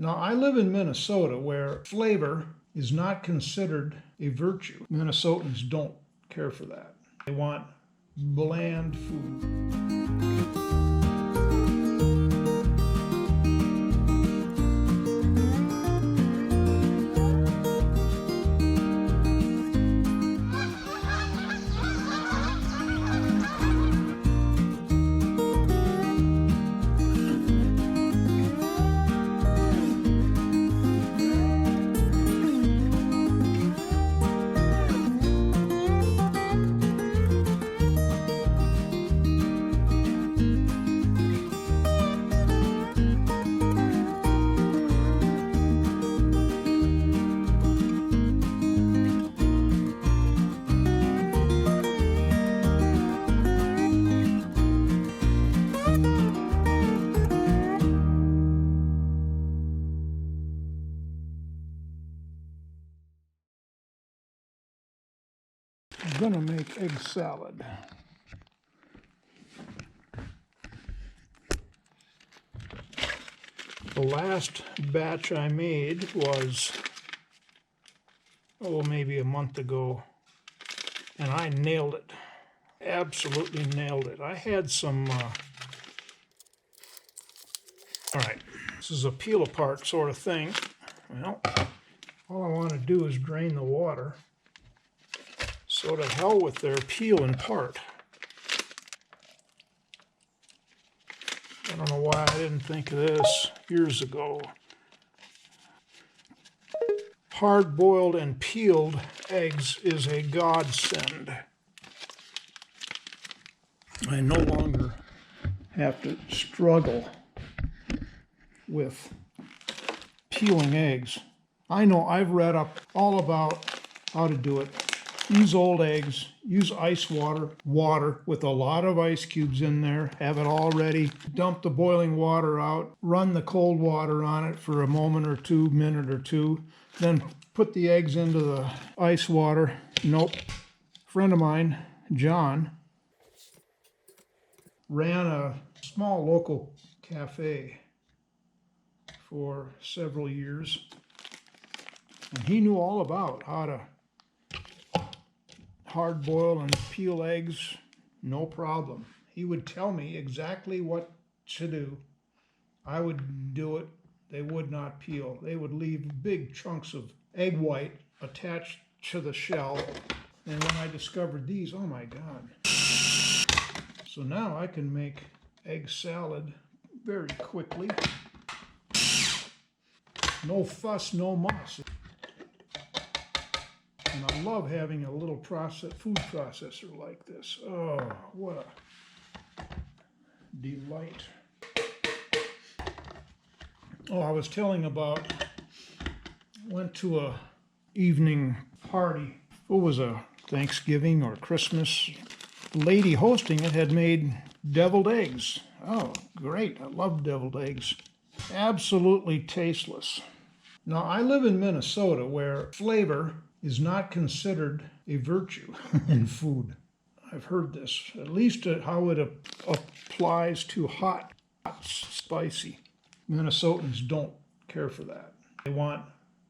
Now, I live in Minnesota where flavor is not considered a virtue. Minnesotans don't care for that. They want bland food. I'm gonna make egg salad. The last batch I made was, maybe a month ago, and I nailed it. Absolutely nailed it. I had some, all right, this is a peel apart sort of thing. Well, all I want to do is drain the water. So to hell with their peel and part. I don't know why I didn't think of this years ago. Hard-boiled and peeled eggs is a godsend. I no longer have to struggle with peeling eggs. I know I've read up all about how to do it. Use old eggs, use ice water with a lot of ice cubes in there, have it all ready, dump the boiling water out, run the cold water on it for a minute or two, then put the eggs into the ice water. Nope. A friend of mine, John, ran a small local cafe for several years, and he knew all about how to hard boil and peel eggs, no problem. He would tell me exactly what to do. I would do it. They would not peel. They would leave big chunks of egg white attached to the shell. And when I discovered these, oh my God. So now I can make egg salad very quickly. No fuss, no muss. And I love having a little food processor like this. Oh, what a delight. Oh, I was telling about, went to a evening party. It was a Thanksgiving or Christmas. The lady hosting it had made deviled eggs. Oh, great. I love deviled eggs. Absolutely tasteless. Now, I live in Minnesota where flavor is not considered a virtue in food. I've heard this, at least how it applies to hot, spicy. Minnesotans don't care for that. They want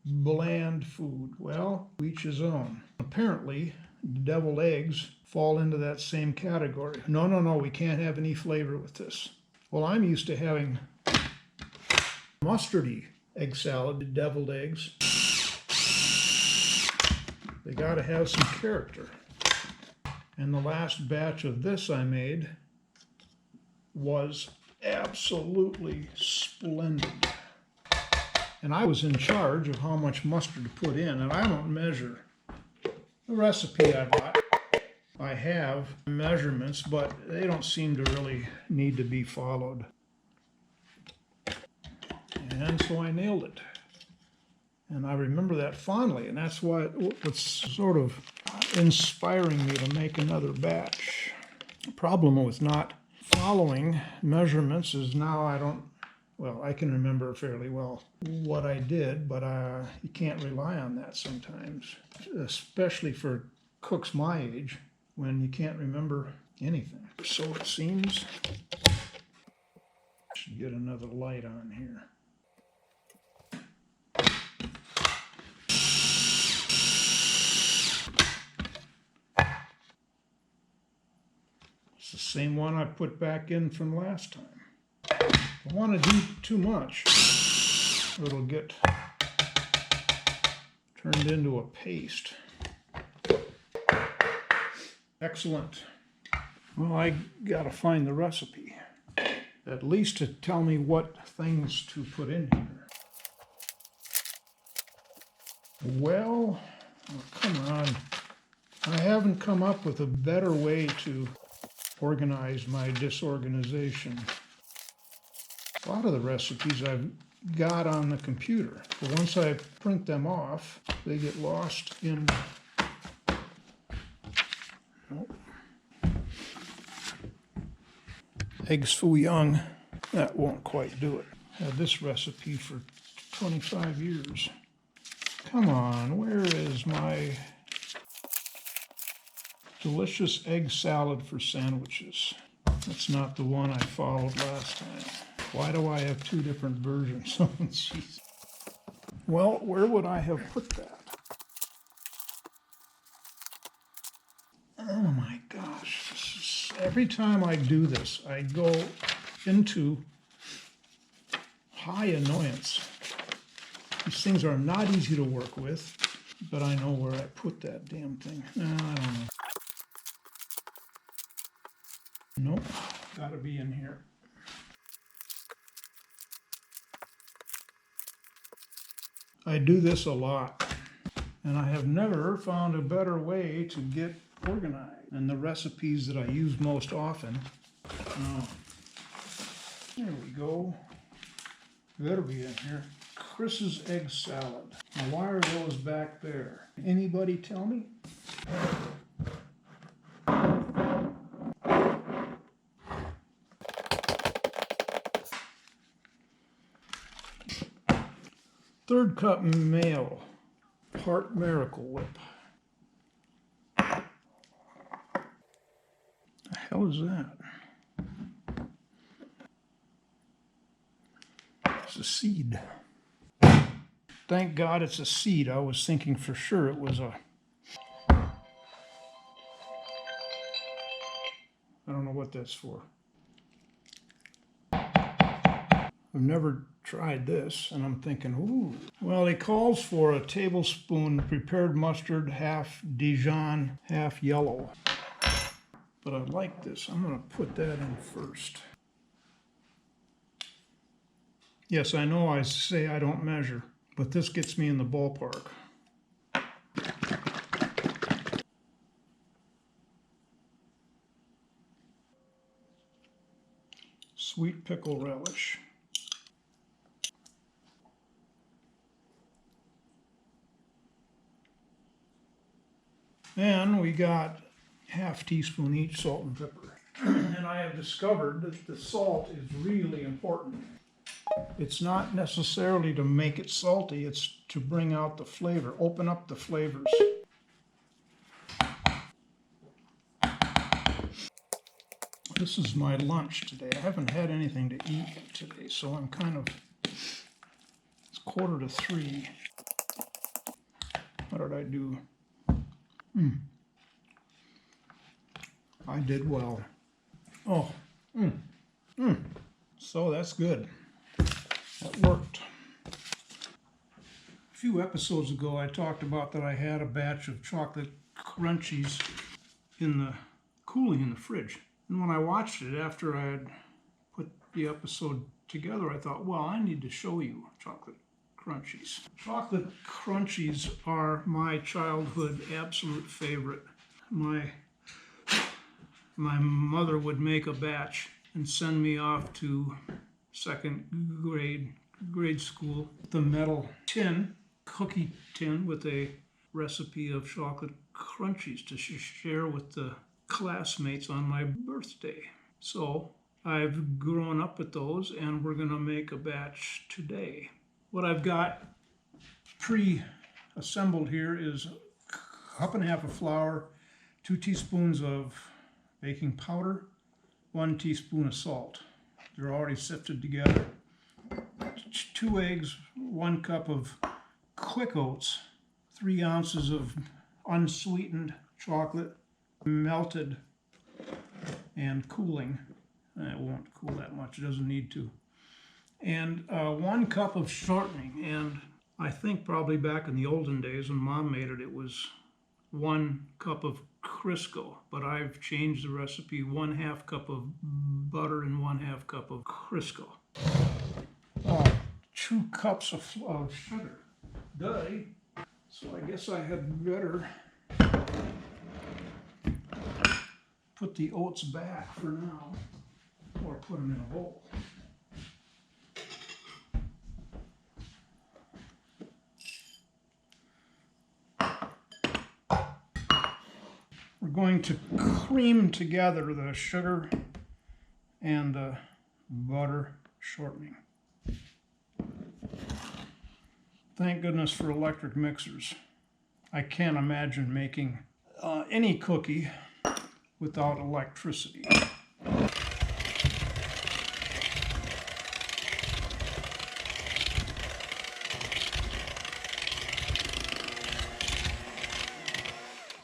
bland food. Well, each his own. Apparently, deviled eggs fall into that same category. No, we can't have any flavor with this. Well, I'm used to having mustardy egg salad, deviled eggs. They got to have some character. And the last batch of this I made was absolutely splendid. And I was in charge of how much mustard to put in, and I don't measure. The recipe I bought, I have measurements, but they don't seem to really need to be followed. And so I nailed it. And I remember that fondly, and that's what's sort of inspiring me to make another batch. The problem with not following measurements is now I can remember fairly well what I did, but you can't rely on that sometimes, especially for cooks my age, when you can't remember anything. So it seems. Should get another light on here. same one I put back in from last time. If I want to do too much, it'll get turned into a paste. Excellent. Well, I gotta find the recipe, at least to tell me what things to put in here. Well, oh, come on. I haven't come up with a better way to organize my disorganization. A lot of the recipes I've got on the computer, but once I print them off, they get lost in... Nope. Eggs foo young, that won't quite do it. Had this recipe for 25 years. Come on, where is my delicious egg salad for sandwiches? That's not the one I followed last time. Why do I have two different versions? Jeez. Well, where would I have put that? Oh my gosh. Every time I do this, I go into high annoyance. These things are not easy to work with, but I know where I put that damn thing. No, I don't know. Nope, gotta be in here. I do this a lot, and I have never found a better way to get organized. And the recipes that I use most often. There we go. Better be in here. Chris's egg salad. Now, why are those back there? Anybody tell me? Third cup male, part Miracle Whip. The hell is that? It's a seed. Thank God it's a seed. I was thinking for sure it was a... I don't know what that's for. I've never tried this, and I'm thinking, ooh. Well, it calls for a tablespoon prepared mustard, half Dijon, half yellow. But I like this. I'm going to put that in first. Yes, I know I say I don't measure, but this gets me in the ballpark. Sweet pickle relish. And we got half teaspoon each salt and pepper. And I have discovered that the salt is really important. It's not necessarily to make it salty, it's to bring out the flavor, open up the flavors. This is my lunch today. I haven't had anything to eat today, so I'm kind of, it's 2:45. What did I do? I did well. Oh, so that's good. That worked. A few episodes ago, I talked about that I had a batch of chocolate crunchies cooling in the fridge. And when I watched it after I had put the episode together, I thought, well, I need to show you chocolate crunchies. Chocolate crunchies are my childhood absolute favorite. My mother would make a batch and send me off to second grade school. The metal tin, cookie tin with a recipe of chocolate crunchies to share with the classmates on my birthday. So I've grown up with those, and we're going to make a batch today. What I've got pre-assembled here is a cup and a half of flour, 2 teaspoons of baking powder, 1 teaspoon of salt. They're already sifted together. 2 eggs, 1 cup of quick oats, 3 ounces of unsweetened chocolate, melted, and cooling. It won't cool that much, it doesn't need to. And 1 cup of shortening, and I think probably back in the olden days when Mom made it, it was 1 cup of Crisco, but I've changed the recipe, 1/2 cup of butter and 1/2 cup of Crisco. 2 cups of sugar. Duh. So I guess I had better put the oats back for now, or put them in a bowl. We're going to cream together the sugar and the butter shortening. Thank goodness for electric mixers. I can't imagine making any cookie without electricity.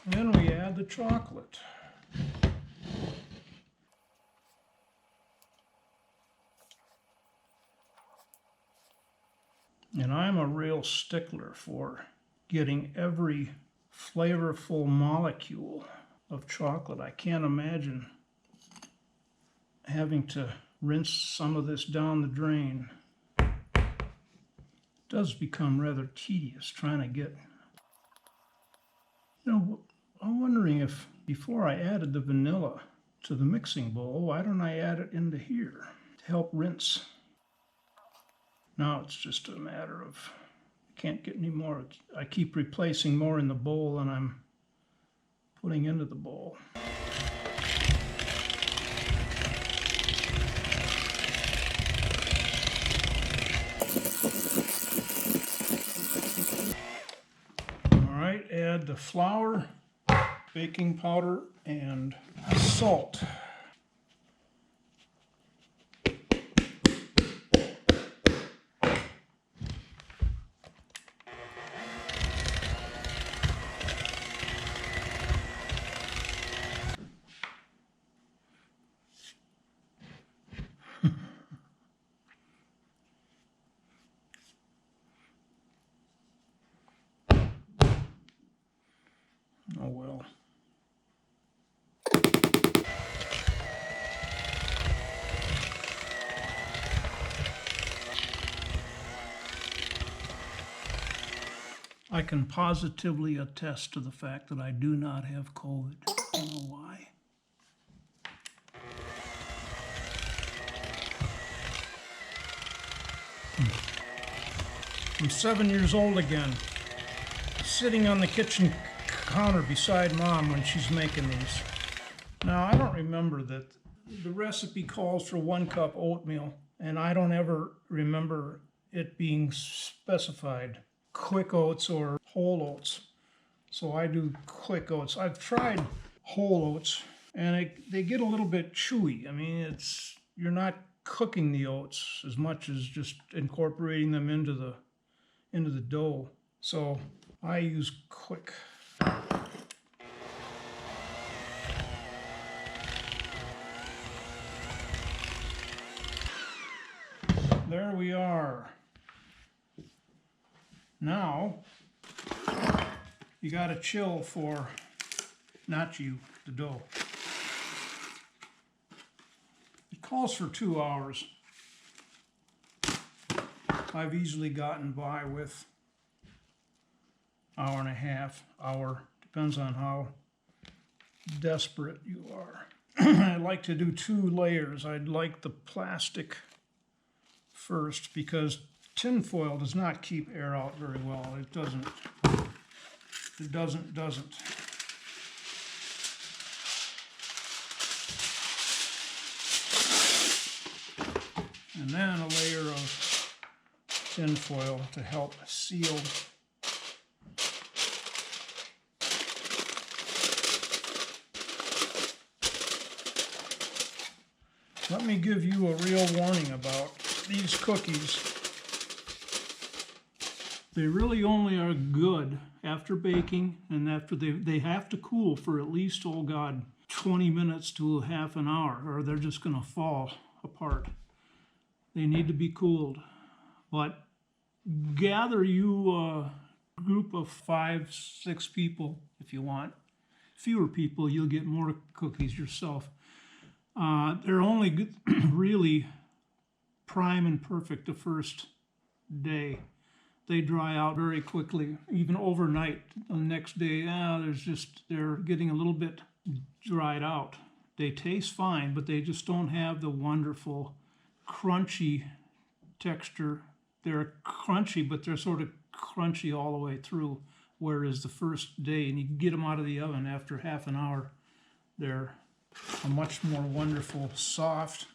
Then we add the chocolate. And I'm a real stickler for getting every flavorful molecule of chocolate. I can't imagine having to rinse some of this down the drain. It does become rather tedious trying to get... You know, I'm wondering if before I added the vanilla to the mixing bowl, why don't I add it into here to help rinse? Now it's just a matter of, I can't get any more. I keep replacing more in the bowl than I'm putting into the bowl. All right, add the flour, baking powder, and salt. Oh well. I can positively attest to the fact that I do not have COVID. I don't know why. I'm 7 years old again, sitting on the kitchen counter beside Mom when she's making these. Now, I don't remember that the recipe calls for 1 cup oatmeal, and I don't ever remember it being specified quick oats or whole oats. So I do quick oats. I've tried whole oats, and they get a little bit chewy. I mean, you're not cooking the oats as much as just incorporating them into the dough. So I use quick. There we are. Now, you got to chill for, not you, the dough. It calls for 2 hours. I've easily gotten by with hour and a half, hour, depends on how desperate you are. I like to do 2 layers. I'd like the plastic first because tin foil does not keep air out very well. It doesn't. And then a layer of tin foil to help seal. Let me give you a real warning about these cookies. They really only are good after baking and after they have to cool for at least, oh God, 20 minutes to half an hour, or they're just going to fall apart. They need to be cooled. But gather you a group of 5, 6 people if you want. Fewer people, you'll get more cookies yourself. They're only good, really prime and perfect the first day. They dry out very quickly, even overnight. The next day, they're getting a little bit dried out. They taste fine, but they just don't have the wonderful crunchy texture. They're crunchy, but they're sort of crunchy all the way through, whereas the first day, and you can get them out of the oven after half an hour, they're a much more wonderful, soft,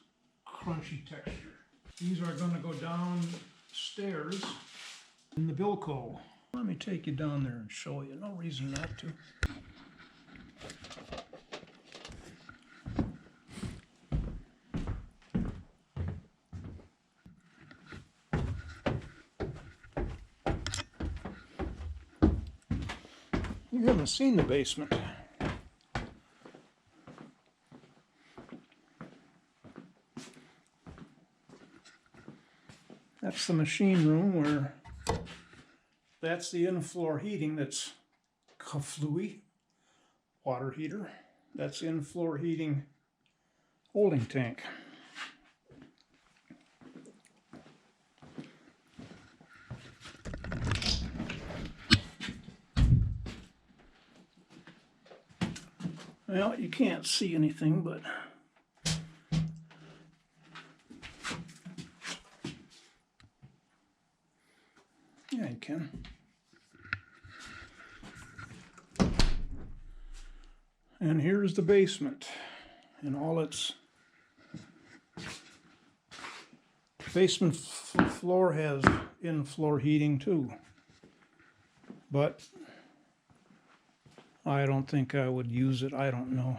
crunchy texture. These are going to go downstairs in the Bilko. Let me take you down there and show you. No reason not to. You haven't seen the basement. That's the machine room where that's the in-floor heating. That's fluty water heater. That's in-floor heating holding tank. Well, you can't see anything, but yeah, you can. And here's the basement and all its basement floor has in-floor heating too, but I don't think I would use it. I don't know.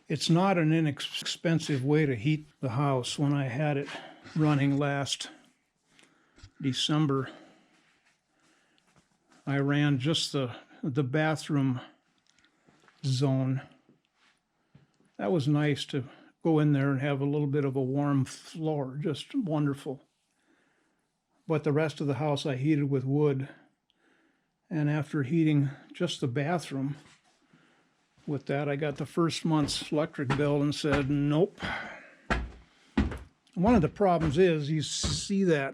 It's not an inexpensive way to heat the house. When I had it running last December, I ran just the bathroom zone. That was nice to go in there and have a little bit of a warm floor, just wonderful. But the rest of the house I heated with wood. And after heating just the bathroom with that, I got the first month's electric bill and said, nope. One of the problems is, you see that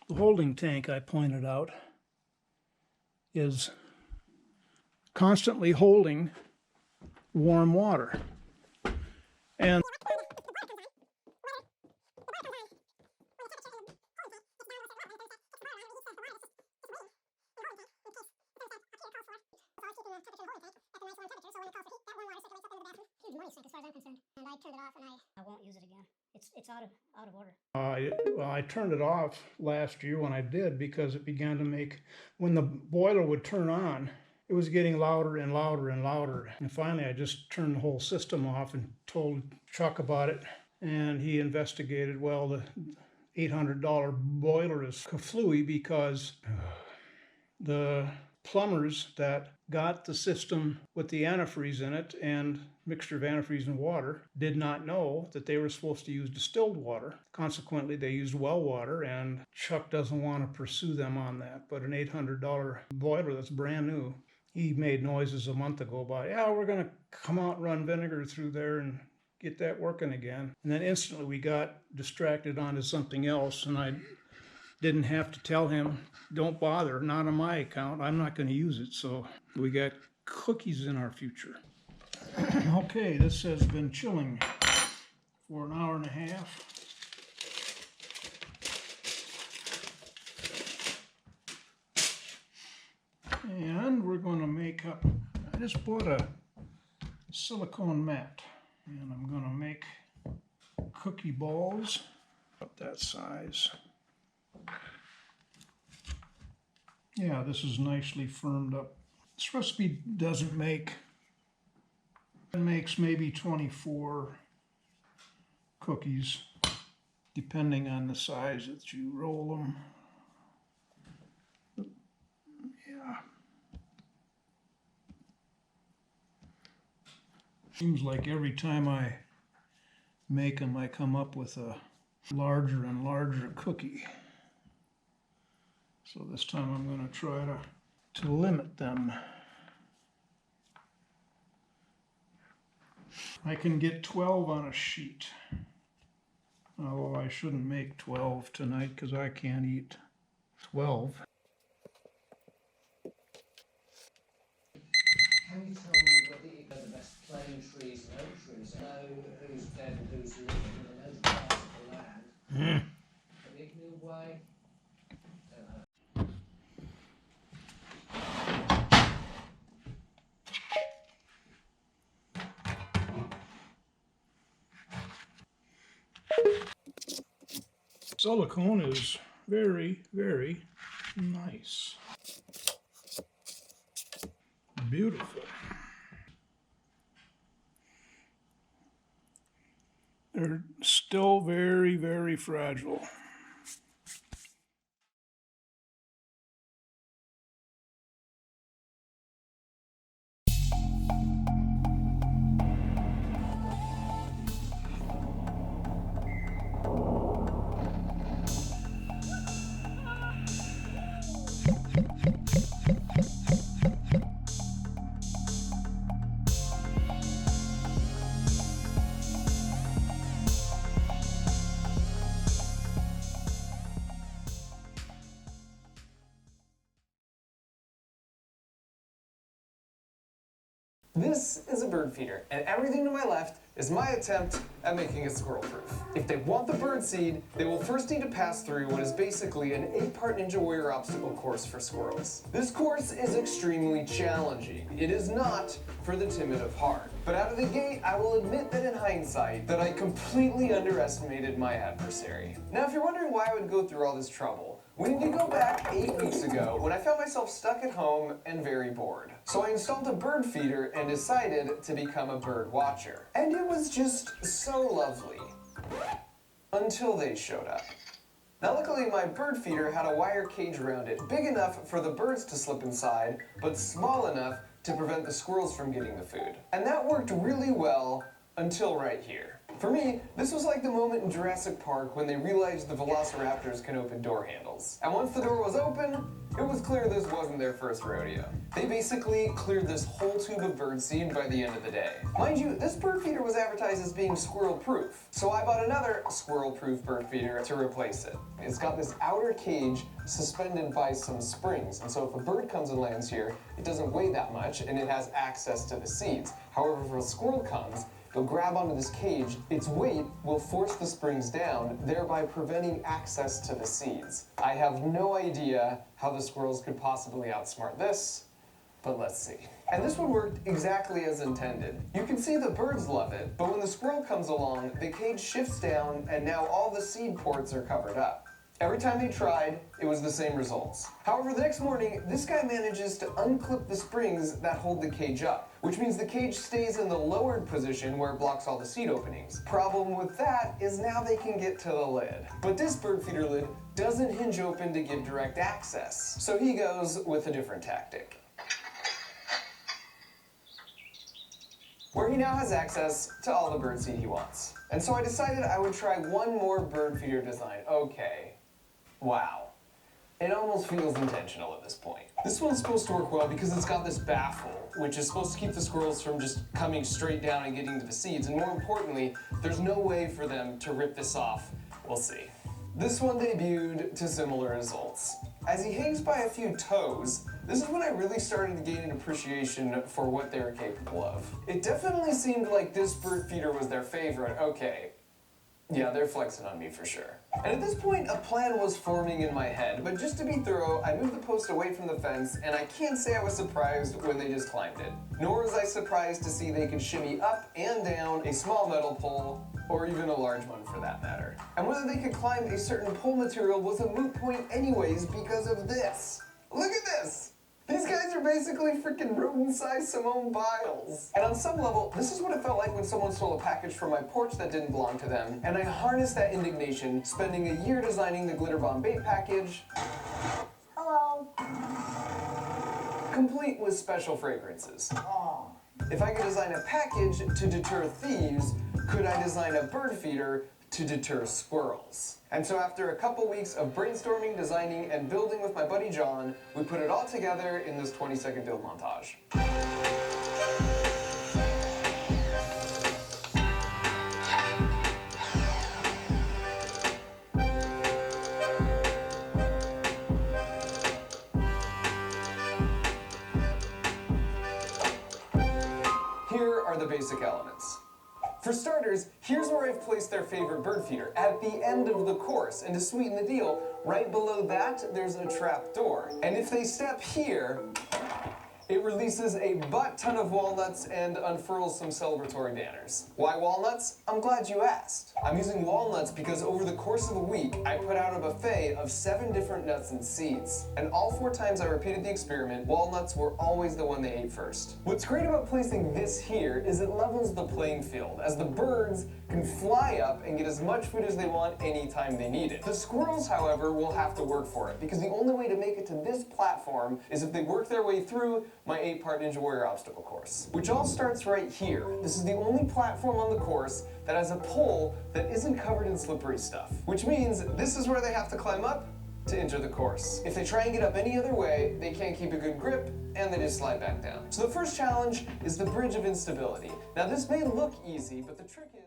the holding tank I pointed out is constantly holding warm water. And as far as I'm concerned, and I turned it off, and I won't use it again. It's out of order. I turned it off last year when I did, because it began to make, when the boiler would turn on, it was getting louder and louder and louder. And finally I just turned the whole system off and told Chuck about it, and he investigated. Well, the $800 boiler is kaflooey because the plumbers that got the system with the antifreeze in it and mixture of antifreeze and water did not know that they were supposed to use distilled water. Consequently, they used well water, and Chuck doesn't want to pursue them on that. But an $800 boiler that's brand new, he made noises a month ago about, yeah, we're going to come out and run vinegar through there and get that working again. And then instantly we got distracted onto something else, and I didn't have to tell him, don't bother, not on my account, I'm not going to use it. So we got cookies in our future. Okay, this has been chilling for an hour and a half. And we're going to make up, I just bought a silicone mat, and I'm going to make cookie balls about that size. Yeah, this is nicely firmed up. This recipe doesn't make, it makes maybe 24 cookies, depending on the size that you roll them. Yeah. Seems like every time I make them, I come up with a larger and larger cookie. So this time I'm going to try to limit them. I can get 12 on a sheet. Although I shouldn't make 12 tonight because I can't eat 12. Can you tell me whether you know the best plane trees and oak trees? Know who's dead and who's living in those parts of the land? An ignorant way? Don't know. Silicone is very, very nice. Beautiful. They're still very, very fragile. This is a bird feeder, and everything to my left is my attempt at making it squirrel proof. If they want the bird seed, they will first need to pass through what is basically an 8-part Ninja Warrior obstacle course for squirrels. This course is extremely challenging. It is not for the timid of heart. But out of the gate, I will admit that in hindsight, that I completely underestimated my adversary. Now, if you're wondering why I would go through all this trouble, we need to go back 8 weeks ago when I found myself stuck at home and very bored. So I installed a bird feeder and decided to become a bird watcher. And it was just so lovely. Until they showed up. Now luckily my bird feeder had a wire cage around it, big enough for the birds to slip inside, but small enough to prevent the squirrels from getting the food. And that worked really well until right here. For me, this was like the moment in Jurassic Park when they realized the velociraptors can open door handles. And once the door was open, it was clear this wasn't their first rodeo. They basically cleared this whole tube of birdseed by the end of the day. Mind you, this bird feeder was advertised as being squirrel-proof, so I bought another squirrel-proof bird feeder to replace it. It's got this outer cage suspended by some springs, and so if a bird comes and lands here, it doesn't weigh that much and it has access to the seeds. However, if a squirrel comes, it'll grab onto this cage, its weight will force the springs down, thereby preventing access to the seeds. I have no idea how the squirrels could possibly outsmart this, but let's see. And this one worked exactly as intended. You can see the birds love it, but when the squirrel comes along, the cage shifts down and now all the seed ports are covered up. Every time they tried, it was the same results. However, the next morning, this guy manages to unclip the springs that hold the cage up, which means the cage stays in the lowered position where it blocks all the seed openings. Problem with that is now they can get to the lid. But this bird feeder lid doesn't hinge open to give direct access, so he goes with a different tactic, where he now has access to all the birdseed he wants. And so I decided I would try one more bird feeder design. Okay. Wow. It almost feels intentional at this point. This one's supposed to work well because it's got this baffle, which is supposed to keep the squirrels from just coming straight down and getting to the seeds. And more importantly, there's no way for them to rip this off. We'll see. This one debuted to similar results. As he hangs by a few toes, this is when I really started to gain an appreciation for what they were capable of. It definitely seemed like this bird feeder was their favorite. Okay. Yeah, they're flexing on me for sure. And at this point, a plan was forming in my head, but just to be thorough, I moved the post away from the fence, and I can't say I was surprised when they just climbed it. Nor was I surprised to see they could shimmy up and down a small metal pole, or even a large one for that matter. And whether they could climb a certain pole material was a moot point anyways because of this. Look at this! These guys are basically freaking rodent-sized Simone Biles. And on some level, this is what it felt like when someone stole a package from my porch that didn't belong to them, and I harnessed that indignation, spending a year designing the glitter bomb bait package. Hello. Complete with special fragrances. If I could design a package to deter thieves, could I design a bird feeder to deter squirrels? And so after a couple weeks of brainstorming, designing, and building with my buddy John, we put it all together in this 20-second build montage. Here are the basic elements. For starters, here's where I've placed their favorite bird feeder, at the end of the course. And to sweeten the deal, right below that, there's a trap door. And if they step here, it releases a butt ton of walnuts and unfurls some celebratory banners. Why walnuts? I'm glad you asked. I'm using walnuts because over the course of a week, I put out a buffet of 7 different nuts and seeds. And all 4 times I repeated the experiment, walnuts were always the one they ate first. What's great about placing this here is it levels the playing field, as the birds can fly up and get as much food as they want anytime they need it. The squirrels, however, will have to work for it, because the only way to make it to this platform is if they work their way through my 8-part Ninja Warrior obstacle course, which all starts right here. This is the only platform on the course that has a pole that isn't covered in slippery stuff, which means this is where they have to climb up to enter the course. If they try and get up any other way, they can't keep a good grip and they just slide back down. So the first challenge is the bridge of instability. Now this may look easy, but the trick is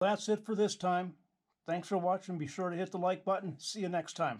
That's it for this time. Thanks for watching. Be sure to hit the like button. See you next time.